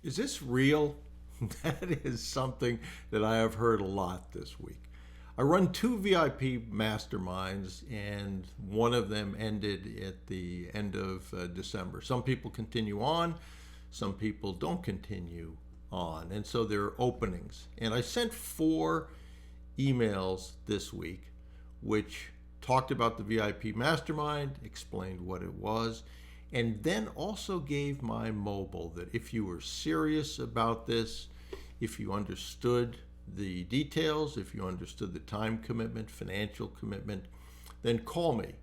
Is this real? That is something that I have heard a lot this week. I run two VIP masterminds, and one of them ended at the end of December. Some people continue on, some people don't continue on, and so there are openings. And I sent 4 emails this week, which talked about the VIP mastermind, explained what it was, and then also gave my mobile that if you were serious about this, if you understood the details, if you understood the time commitment, financial commitment, then call me.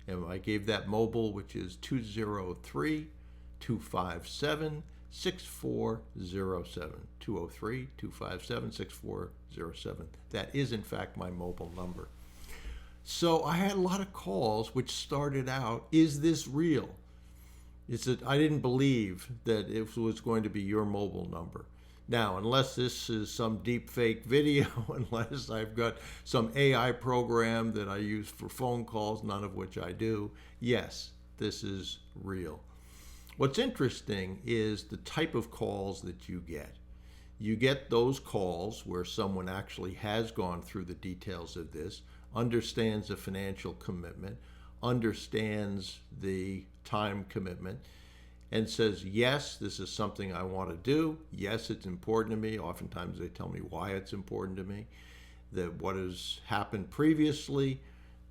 And I gave that mobile, which is 203-257-6407, 203-257-6407. That is, in fact, my mobile number. So I had a lot of calls which started out, is this real? I didn't believe that it was going to be your mobile number. Now, unless this is some deep fake video, unless I've got some AI program that I use for phone calls, none of which I do, yes, this is real. What's interesting is the type of calls that you get. You get those calls where someone actually has gone through the details of this, understands the financial commitment, understands the time commitment, and says, yes, this is something I want to do. Yes, it's important to me. Oftentimes they tell me why it's important to me, that what has happened previously,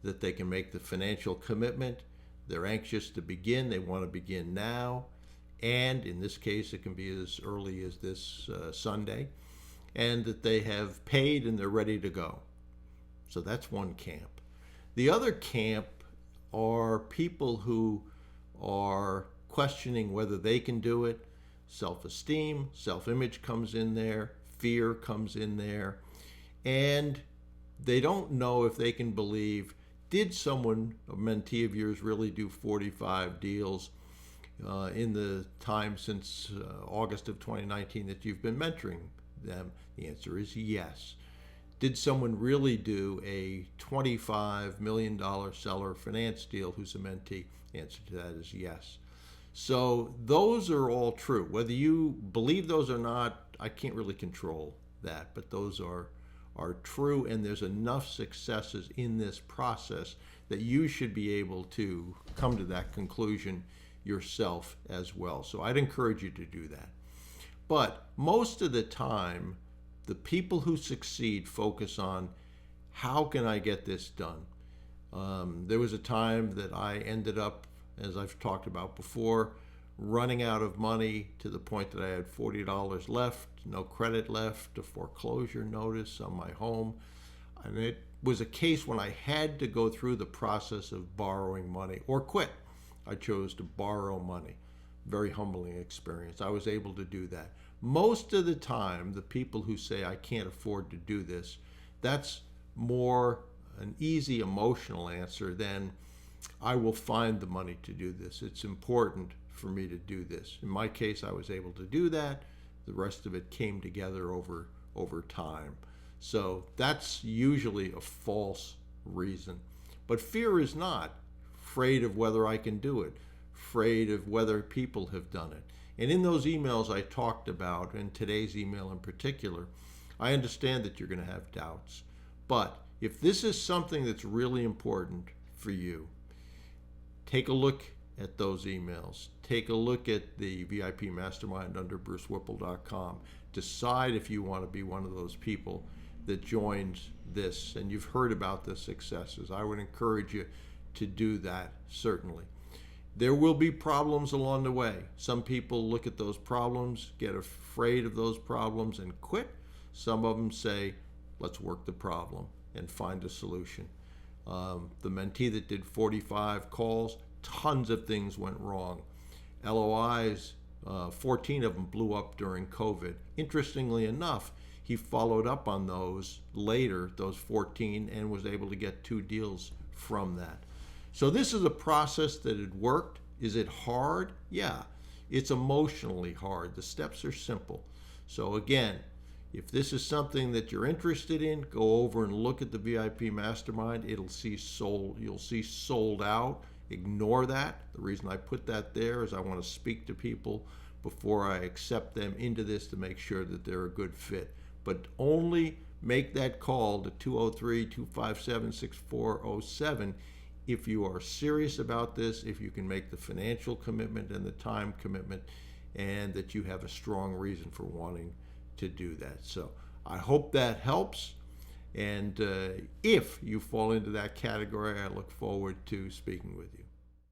that they can make the financial commitment. They're anxious to begin. They want to begin now. And in this case, it can be as early as this Sunday. And that they have paid and they're ready to go. So that's one camp. The other camp are people who are questioning whether they can do it. Self-esteem, self-image comes in there, fear comes in there, and they don't know if they can believe, did someone, a mentee of yours, really do 45 deals in the time since August of 2019 that you've been mentoring them? The answer is yes. Did someone really do a $25 million seller finance deal who's a mentee? The answer to that is yes. So those are all true. Whether you believe those or not, I can't really control that, but those are true, and there's enough successes in this process that you should be able to come to that conclusion yourself as well. So I'd encourage you to do that. But most of the time, the people who succeed focus on, how can I get this done? There was a time that I ended up, as I've talked about before, running out of money to the point that I had $40 left, no credit left, a foreclosure notice on my home. And it was a case when I had to go through the process of borrowing money or quit. I chose to borrow money. Very humbling experience. I was able to do that. Most of the time, the people who say, I can't afford to do this, that's more an easy emotional answer than, I will find the money to do this. It's important for me to do this. In my case, I was able to do that. The rest of it came together over time. So that's usually a false reason. But fear is not. Afraid of whether I can do it, afraid of whether people have done it. And in those emails I talked about, in today's email in particular, I understand that you're going to have doubts. But if this is something that's really important for you, take a look at those emails. Take a look at the VIP Mastermind under brucewhipple.com. Decide if you want to be one of those people that joins this. And you've heard about the successes. I would encourage you to do that, certainly. There will be problems along the way. Some people look at those problems, get afraid of those problems, and quit. Some of them say, let's work the problem and find a solution. The mentee that did 45 calls, tons of things went wrong. LOIs, 14 of them blew up during COVID. Interestingly enough, he followed up on those later, those 14, and was able to get 2 deals from that. So this is a process that had worked. Is it hard? Yeah, it's emotionally hard. The steps are simple. So again, if this is something that you're interested in, go over and look at the VIP Mastermind. You'll see sold out. Ignore that. The reason I put that there is I want to speak to people before I accept them into this to make sure that they're a good fit. But only make that call to 203-257-6407 if you are serious about this, if you can make the financial commitment and the time commitment, and that you have a strong reason for wanting to do that. So I hope that helps. And if you fall into that category, I look forward to speaking with you.